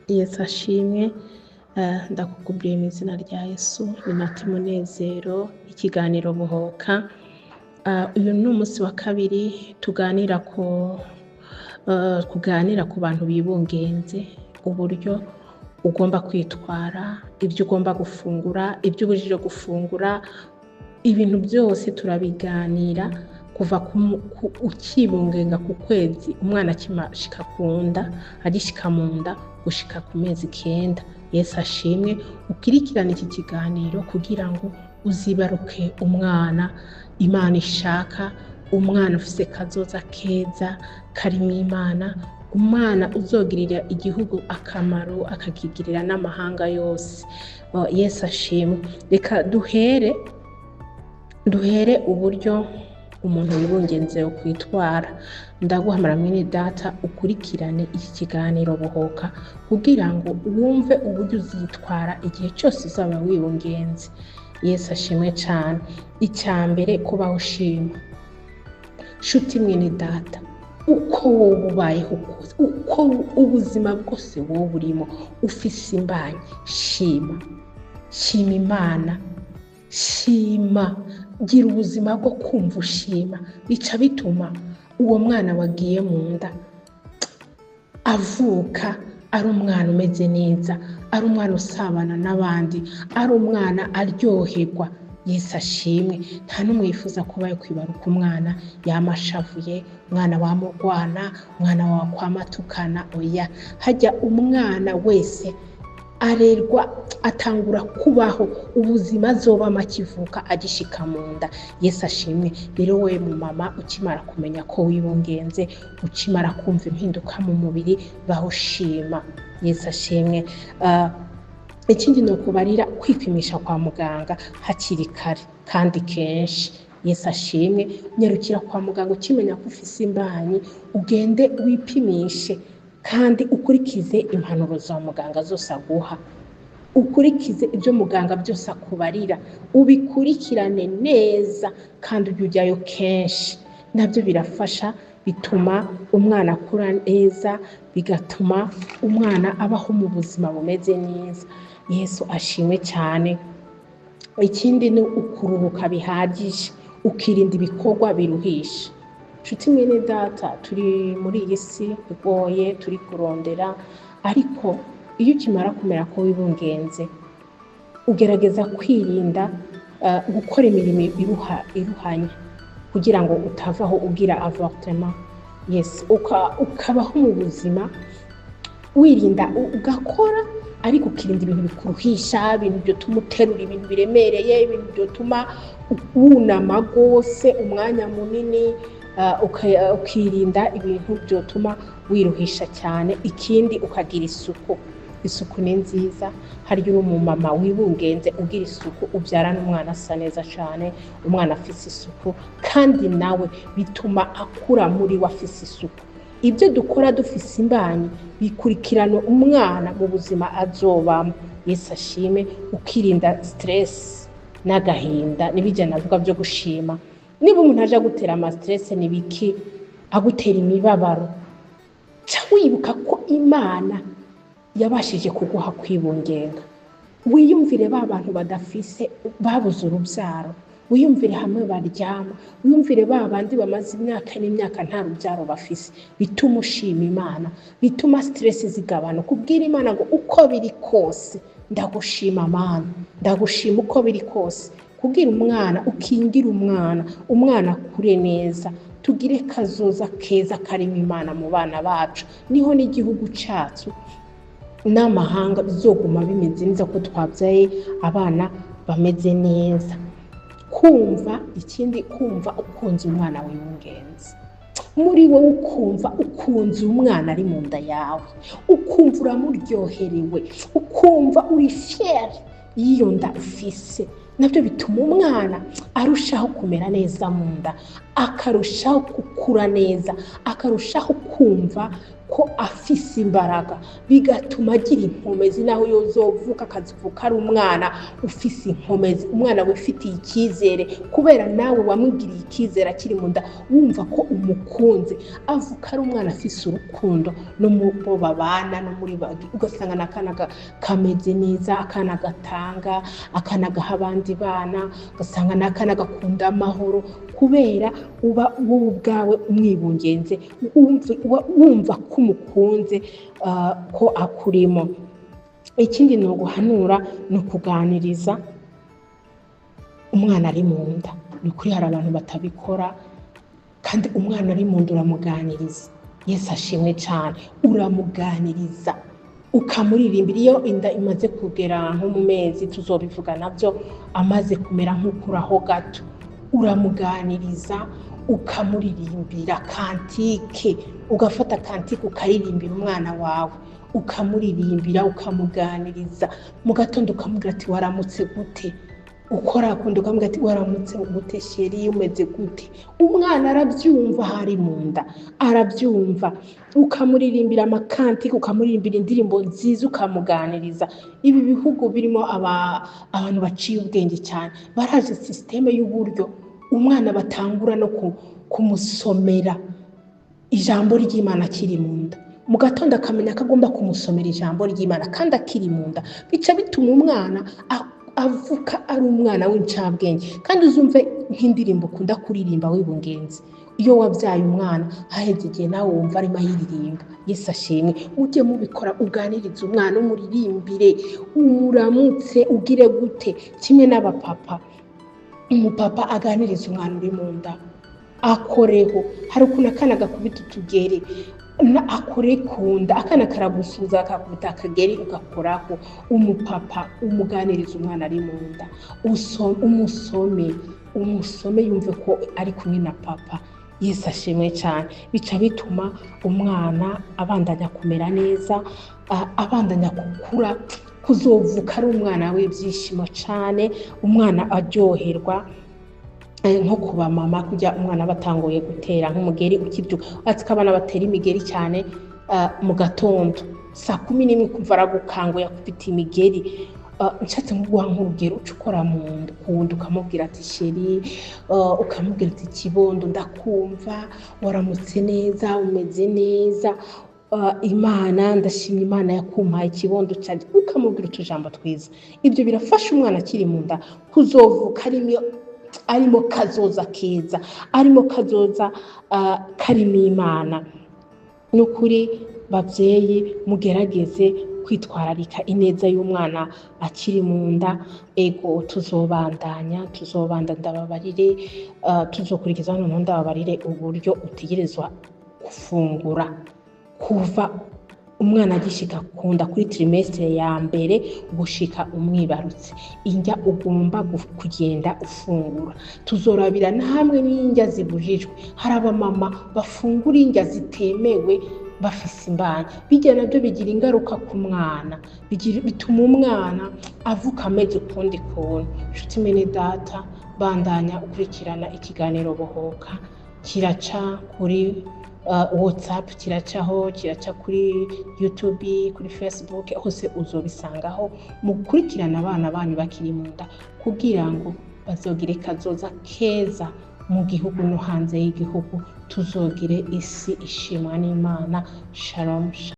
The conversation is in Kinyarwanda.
Yesu ashimwe. Ndakugubiriye mu izina rya Yesu. Ni Mati Munezero, ikiganiro Bohoka. Uyu ni umunsi wa kabiri kuganira ku bantu bibungenze, uburyo ugomba kwitwara, ibyo ugomba gufungura, ibyo ubujije gufungura, ibintu byose turabiganira kuva ukibungenga ku kwezi umwana akimashika agishika mu nda gushika ku mezi 9. Yesu ashimwe. Ukirikirana iki kiganiro kugira ngo uzibaruke umwana Imana ishaka, umwana ufise kazoza keza karimo Imana, umwana uzogirira igihugu akamaro akakigirira n'amahanga yose. Yesu ashimwe. Reka duhere uburyo umuntu wibungenze yo kwitwara. Ndaguhamara mwene data ukurikirane iki kiganiro Bohoka kugira ngo wumve uburyo uzitwara igihe cyose uzaba wibungenze. Yesu ashimwe cyane. Icyambere kubaho ushima. Shuti mwene data, uko wowe ubayeho kose, uko ubuzima bwose wowe burimo ufise imbanyi, shima Imana, shima, gira ubuzima bwo kumva ushima. Bica bituma uwo mwana wagiye mu nda avuka ari umwana umeze neza, ari umwana usabana n'abandi, ari umwana aryoherwa. Yesu ashimwe. Nta n'umwe yifuza kuba kwibaruka umwana yamashavuye, umwana wamugwana, umwana wakwamatukana. Oya, hajya umwana wese arerwa atangura kubaho ubuzima azoba makivuka agishika mu nda. Yesu ashimwe. Rero we mu mama ukimara kumenya ko wibungenze, ukimara kumva impinduka mu mubiri, baho shima. Yesu ashimwe. Ikindi no kubarira kwipimisha kwa muganga hakiri kare kandi kenshi. Yesu ashimwe. Nyarukira kwa muganga ukimenya ko ufise imbanyi, ugende wipimishe kandi ukurikize impanuro za muganga zose aguha, ukurikize ibyo muganga byose akubarira, ubikurikirane neza kandi ujyayo kenshi. Nabyo birafasha, bituma umwana akura neza, bigatuma umwana abaho mu buzima bumeze neza. Yesu ashimwe cyane. Ikindi ni ukuruhuka bihagije, ukirinda ibikorwa biruhisha. Nshuti mwene data, turi muri iyi si igoye, turi kurondera, ariko iyo ukimara kumera ko wibungenze, ugerageza kwirinda gukora imirimo iruhanya kugira ngo utavaho ugira avortement. Yes, ukabaho mu buzima wirinda, ugakora ariko ukirinda ibintu bikuruhisha, ibintu byotuma uterura ibintu biremereye, ibintu byotuma wunama rwose umwanya munini, ukirinda ibintu byotuma wiruhisha cyane. Ikindi ukagira isuku. Isuku ni nziza. Hari uri umumama wibungenze ugira isuku, ubyara n'umwana asa neza cyane, umwana afise isuku, kandi nawe bituma akura muri we afise isuku. Ibyo dukora dufise imbanyi bikurikirana umwana mu buzima azobamo. Yesu ashime. Ukirinda stress n'agahinda n'ibijya navuga byo gushima. Niba umuntu aje gutera ama stress nibiki, agutera imibabaro, ca wibuka ko Imana yabashije kuguha kwibungenga. Wiyumvire ba bantu badafise, babuze urubyaro, wiyumvire hamwe baryama, wiyumvire ba bandi bamaze imyaka n'imyaka nta rubyaro bafise. Bituma ushima Imana, bituma stress zigabana. Kubwira Imana ngo uko biri kose ndagushima Mana, ndagushima uko biri kose. Kubwira umwana, ukingira umwana akure neza, tugire kazoza keza karimo Imana mu bana bacu. Niho n'igihugu cyacu n'amahanga bizoguma bimeze neza, ko twabyaye abana bameze neza. Ikindi kumva ukunze umwana wibungenze muri wowe, ukumva ukunze umwana ari mu nda yawe, ukumva uramuryoherewe, ukumva uri fier y'iyo nda ufise. Nabyo bituma umwana arushaho kumera neza mu nda, akarushaho gukura neza, akarushaho kumva ko afise imbaraga, bigatuma agira inkomezi naho yozovuka akazivuka ari umwana ufise inkomezi, umwana wifitiye icyizere kubera nawe wamugiriye icyizere akiri mu nda wumva ko umukunze, avuka ari umwana afise urukundo no mu bo babana no muri bagi, ugasanga n'akana kameze neza, akana gatanga, akana gaha abandi bana, ugasanga n'akana gakunda amahoro kubera uba wowe ubwawe umwibungenze wumva ko umukunze ko akurimo. Ikindi ni uguhanura, ni ukuganiriza umwana ari mu nda. Ni ukuri hari abantu batabikora, kandi umwana ari mu nda uramuganiriza. Yesu ashimwe cyane, uramuganiriza ukamuririmbira. Iyo inda imaze kugera nko mu mezi, tuzobivuga nabyo, amaze kumera nk'ukuraho gato, uramuganiriza ukamuririmbira kantike, ugafata kantike ukaririmbira umwana wawe, ukamuririmbira ukamuganiriza. Mu gatondo ukamubwira ati waramutse gute, ukora kundi ukamubwira ati waramutse gute sheri, umeze gute. Umwana arabyumva, hari mu nda arabyumva, ukamuririmbira amakantike, ukamuririmbira indirimbo nziza, ukamuganiriza. Ibi bihugu birimo abantu baciye ubwenge cyane, baraje systeme y'uburyo umwana batangura no kumusomera ijambo ry'Imana akiri mu nda. Mu gatondo akamenya ko agomba kumusomera ijambo ry'Imana kandi akiri mu nda, bica bituma umwana avuka ari umwana w'incabwenge. Kandi uzumve nk'indirimbo ukunda kuririmba wibungenze, iyo wabyaye umwana haheze igihe nawe wumva arimo ayiririmba. Yesu ashimwe. Ujye mubikora, uganirize umwana, umuririmbire, umuramutse, ugire gute. Kimwe n'abapapa, umupapa aganiriza umwana uri mu nda, akoreho. Hari ukuntu akana gakubita utugeri, akore kunda, akana karagusuza akakubita akageri ugakoraho. Umupapa umuganiriza umwana ari mu nda, umusome yumve ko ari kumwe na papa. Yesu ashimwe cyane. Bica bituma umwana abandanya kumera neza, abandanya gukura, kuzovuka ari umwana w'ibyishimo cyane, umwana aryoherwa. Nko kuba mama kujya umwana batanguye gutera nk'umugeri ukibyuka, atsika abana batera imigeri cyane mu gatondo saa 11 kumva aragukanguye akufite imigeri. Nshatse nguha nk'urugero, ucukora mu nda ukamubwira ati sheri, ukamubwira ati kibondo ndakumva, waramutse neza, umeze neza, Imana ndashimye, Imana yakumpaye ikibondo cyane, ukamubwira utujambo twiza. Ibyo birafasha umwana akiri mu nda kuzovuka arimo kazoza keza, arimo kazoza karimo Imana. Nukuri babyeyi, mugerageze kwitwararika ineza y'umwana akiri mu nda. Ego tuzobandanya ndababarire, tuzokurikiza noneho ndababarire uburyo utegerezwa gufungura kuva umwana agishika kunda kuri trimestre ya mbere gushika umwibarutse. Indya ugomba kugenda ufungura. Tuzorabira namwe n'indya zibujijwe. Hari abamama bafungura indya zitemewe bafise imbanya, bijya nabyo bigira ingaruka ku mwana, bituma umwana avuka ameze ukundi kuntu. Nshuti mene data, bandanya ukurikirana ikiganiro Bohoka, kiraca kuri WhatsApp, kiraca kuri YouTube, kuri Facebook, hose uzobisangaho. Mukurikirana abana banyu bakiri mu nda kugira ngo bazogire kazoza keza mu gihugu no hanze y'igihugu, tuzogire isi ishimwa n'Imana. Shalom.